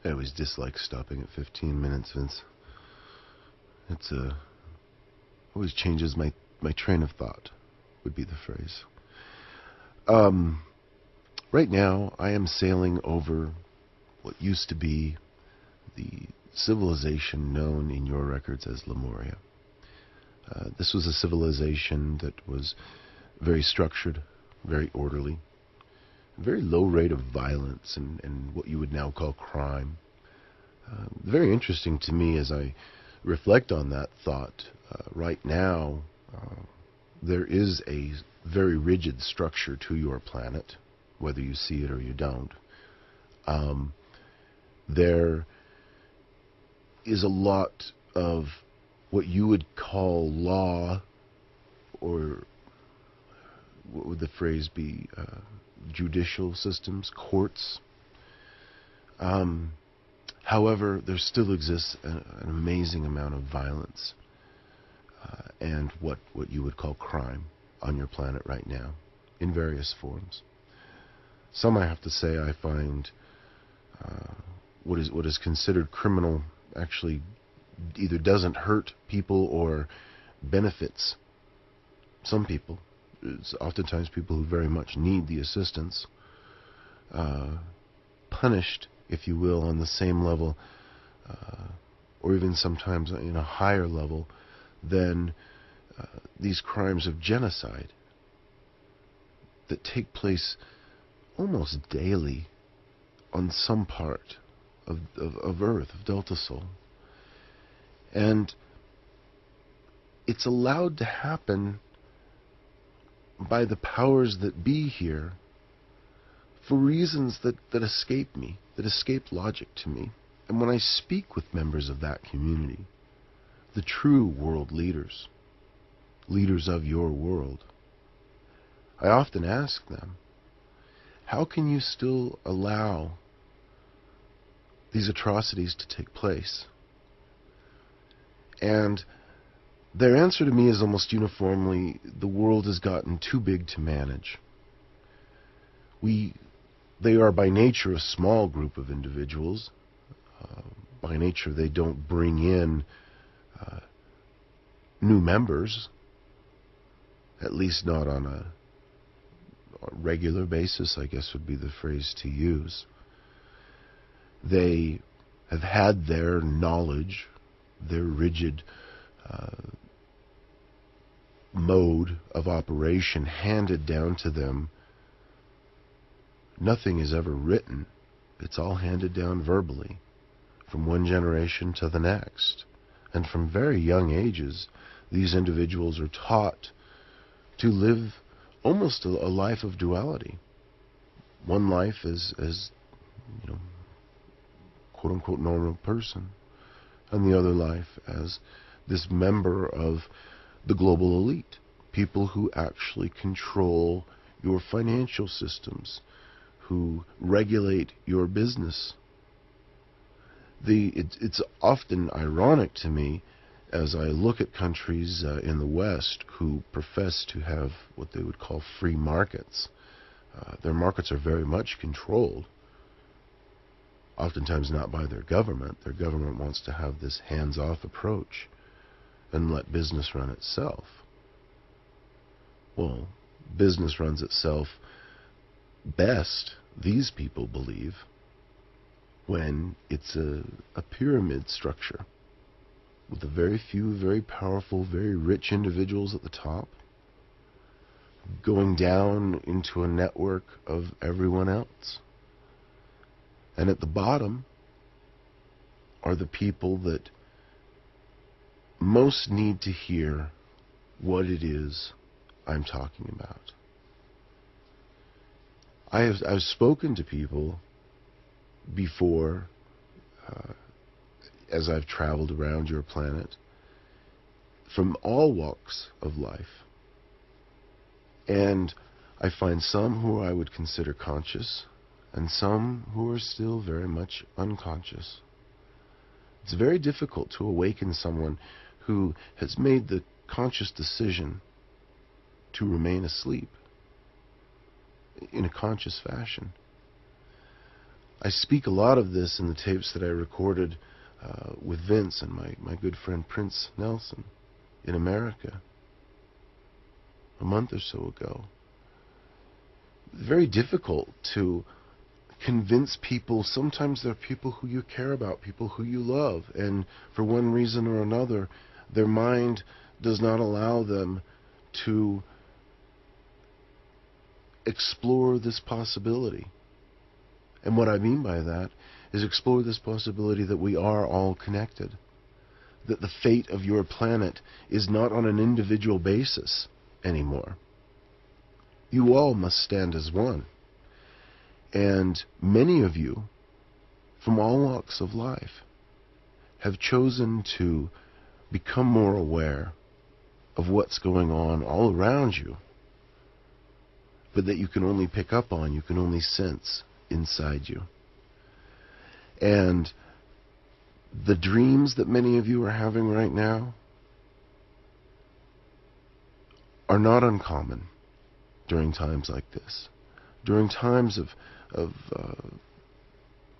I always dislike stopping at 15 minutes, Vince. It's always changes my train of thought, would be the phrase. Right now, I am sailing over what used to be the civilization known in your records as Lemuria. This was a civilization that was very structured, very orderly, very low rate of violence and what you would now call crime. Very interesting to me as I reflect on that thought. Right now, there is a very rigid structure to your planet, whether you see it or you don't. There is a lot of what you would call law, or what would the phrase be, judicial systems, courts. However, there still exists an amazing amount of violence and what you would call crime on your planet right now, in various forms. Some, I have to say, I find what is considered criminal actually either doesn't hurt people or benefits some people. It's oftentimes people who very much need the assistance, punished, if you will, on the same level, or even sometimes in a higher level than these crimes of genocide that take place almost daily on some part of Earth, of Delta Sol. And it's allowed to happen by the powers that be here for reasons that escape me, that escape logic to me. And when I speak with members of that community, the true world leaders, leaders of your world, I often ask them, how can you still allow these atrocities to take place? And their answer to me is almost uniformly, the world has gotten too big to manage. They are by nature a small group of individuals. By nature, they don't bring in new members, at least not on a regular basis, I guess would be the phrase to use. They have had their knowledge, their rigid mode of operation handed down to them. Nothing is ever written. It's all handed down verbally from one generation to the next. And from very young ages, these individuals are taught to live almost a life of duality. One life as you know, quote-unquote normal person, and the other life as this member of the global elite, people who actually control your financial systems, who regulate your business. It's often ironic to me as I look at countries in the West who profess to have what they would call free markets. Their markets are very much controlled, oftentimes not by their government. Their government wants to have this hands-off approach and let business run itself. Well, business runs itself best, these people believe, when it's a pyramid structure with a very few, very powerful, very rich individuals at the top, going down into a network of everyone else. And at the bottom are the people that most need to hear what it is I'm talking about. I've spoken to people before, as I've traveled around your planet, from all walks of life. And I find some who I would consider conscious, and some who are still very much unconscious. It's very difficult to awaken someone who has made the conscious decision to remain asleep in a conscious fashion. I speak a lot of this in the tapes that I recorded with Vince and my good friend Prince Nelson in America a month or so ago. Very difficult to convince people. Sometimes they're people who you care about, people who you love, and for one reason or another, their mind does not allow them to explore this possibility. And what I mean by that is explore this possibility that we are all connected, that the fate of your planet is not on an individual basis anymore. You all must stand as one. And many of you, from all walks of life, have chosen to become more aware of what's going on all around you, but that you can only pick up on, you can only sense inside you. And the dreams that many of you are having right now are not uncommon during times like this, during times of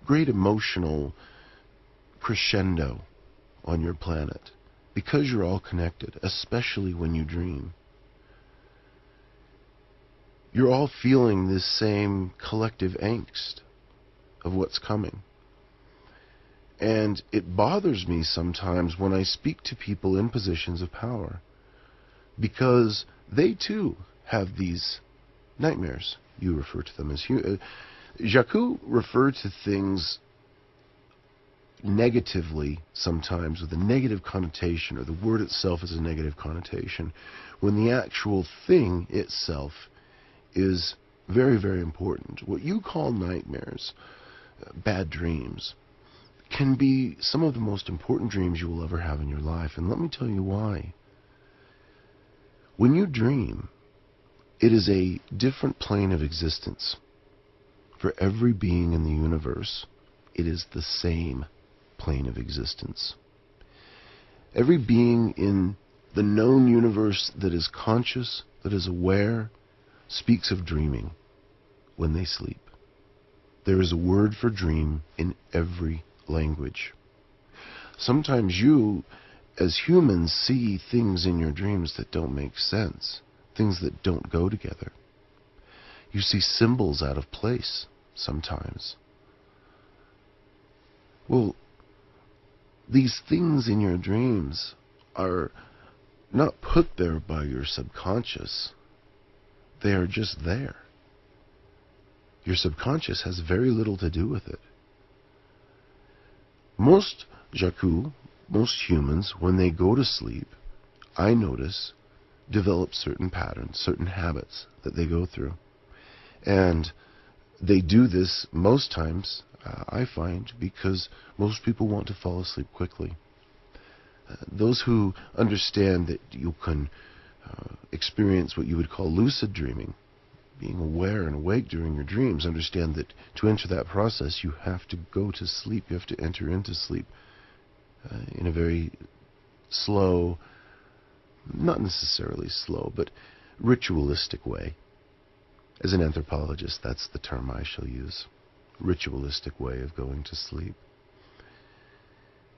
great emotional crescendo on your planet, because you're all connected, especially when you dream. You're all feeling this same collective angst of what's coming. And it bothers me sometimes when I speak to people in positions of power, because they too have these nightmares. You refer to them as Jacques referred to things negatively sometimes, with a negative connotation, or the word itself is a negative connotation, when the actual thing itself is very, very important. What you call nightmares, bad dreams, can be some of the most important dreams you will ever have in your life. And let me tell you why. When you dream, it is a different plane of existence. For every being in the universe, it is the same plane of existence. Every being in the known universe that is conscious, that is aware, speaks of dreaming when they sleep. There is a word for dream in every language. Sometimes you, as humans, see things in your dreams that don't make sense, things that don't go together. You see symbols out of place sometimes. Well, these things in your dreams are not put there by your subconscious. They are just there. Your subconscious has very little to do with it. Most humans, when they go to sleep, I notice, develop certain patterns, certain habits that they go through. And they do this most times, I find, because most people want to fall asleep quickly. Those who understand that you can experience what you would call lucid dreaming, being aware and awake during your dreams, understand that to enter that process, you have to go to sleep. You have to enter into sleep in a very slow, not necessarily slow, but ritualistic way. As an anthropologist, that's the term I shall use. Ritualistic way of going to sleep.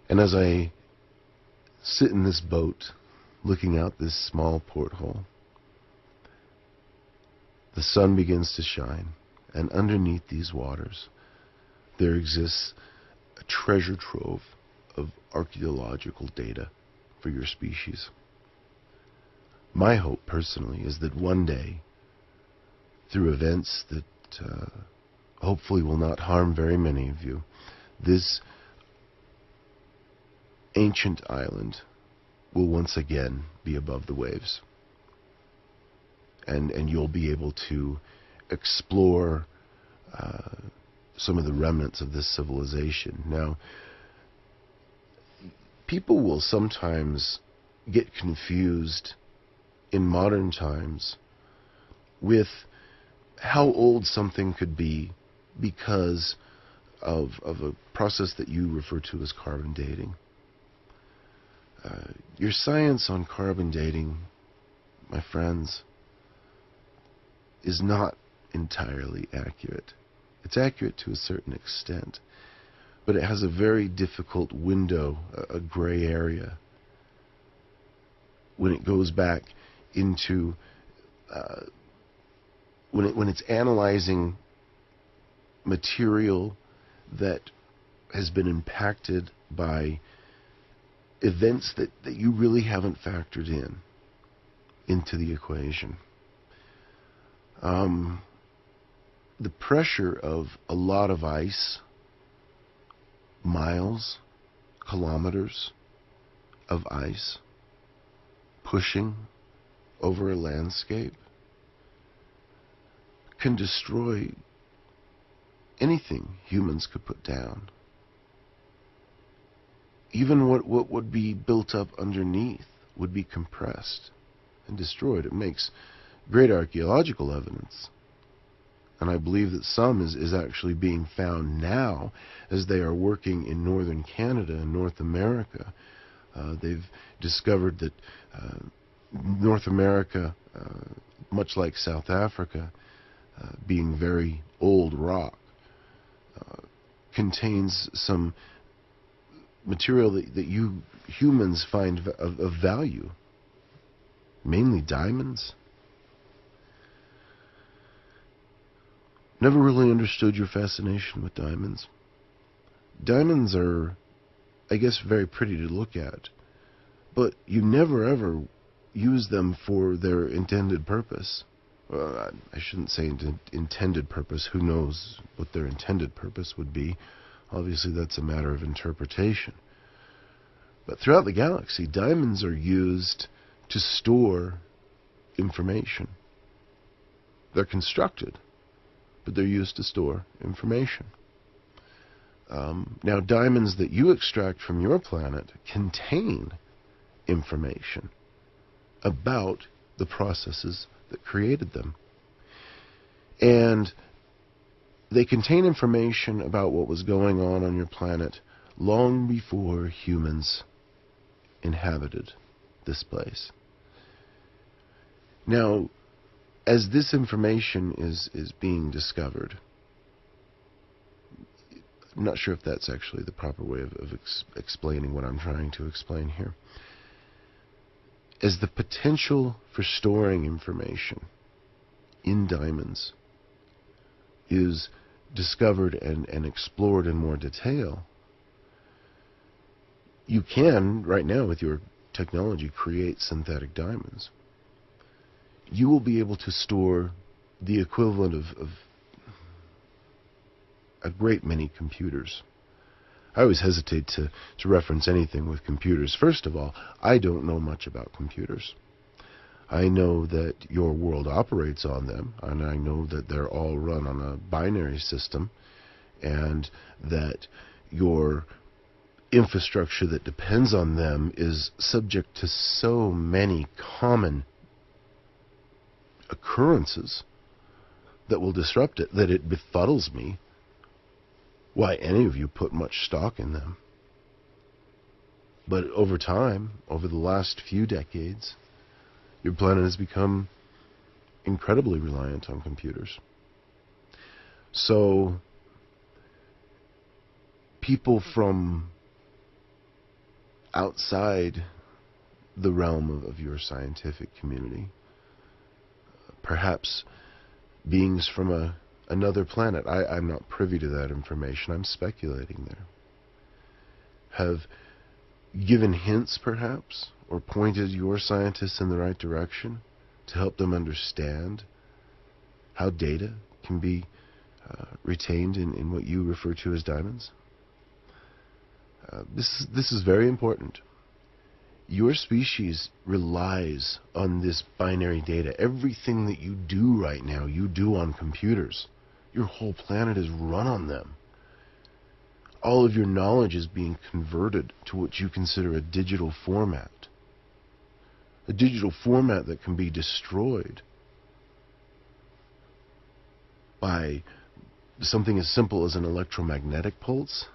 And as I sit in this boat, looking out this small porthole, the sun begins to shine, and underneath these waters, there exists a treasure trove of archaeological data for your species. My hope, personally, is that one day, through events that hopefully will not harm very many of you, this ancient island will once again be above the waves. And you'll be able to explore some of the remnants of this civilization. Now, people will sometimes get confused in modern times with how old something could be because of a process that you refer to as carbon dating. Your science on carbon dating, my friends, is not entirely accurate. It's accurate to a certain extent, but it has a very difficult window, a gray area, when it goes back into when it's analyzing material that has been impacted by events that you really haven't factored into the equation. The pressure of a lot of ice, miles, kilometers of ice pushing over a landscape can destroy anything humans could put down. Even what would be built up underneath would be compressed and destroyed. It makes great archaeological evidence. And I believe that some is actually being found now as they are working in northern Canada and North America. They've discovered that North America, much like South Africa, being very old rock, contains some material that you humans find of value, mainly diamonds. Never really understood your fascination with diamonds. Diamonds are, I guess, very pretty to look at, but you never ever use them for their intended purpose. Well, I shouldn't say intended purpose. Who knows what their intended purpose would be? Obviously, that's a matter of interpretation. But throughout the galaxy, diamonds are used to store information. They're constructed, but they're used to store information. Now, diamonds that you extract from your planet contain information about the processes that created them. And they contain information about what was going on your planet long before humans inhabited this place. Now, as this information is being discovered, I'm not sure if that's actually the proper way of explaining what I'm trying to explain here. As the potential for storing information in diamonds is discovered and explored in more detail, you can, right now with your technology, create synthetic diamonds. You will be able to store the equivalent of a great many computers. I always hesitate to reference anything with computers. First of all, I don't know much about computers. I know that your world operates on them, and I know that they're all run on a binary system, and that your infrastructure that depends on them is subject to so many common occurrences that will disrupt it, that it befuddles me why any of you put much stock in them. But over time, over the last few decades, your planet has become incredibly reliant on computers. So, people from outside the realm of your scientific community, perhaps beings from another planet, I'm not privy to that information, I'm speculating there, have given hints perhaps, or pointed your scientists in the right direction to help them understand how data can be retained in what you refer to as diamonds. This is very important. Your species relies on this binary data. Everything that you do right now, you do on computers. Your whole planet is run on them. All of your knowledge is being converted to what you consider a digital format. A digital format that can be destroyed by something as simple as an electromagnetic pulse.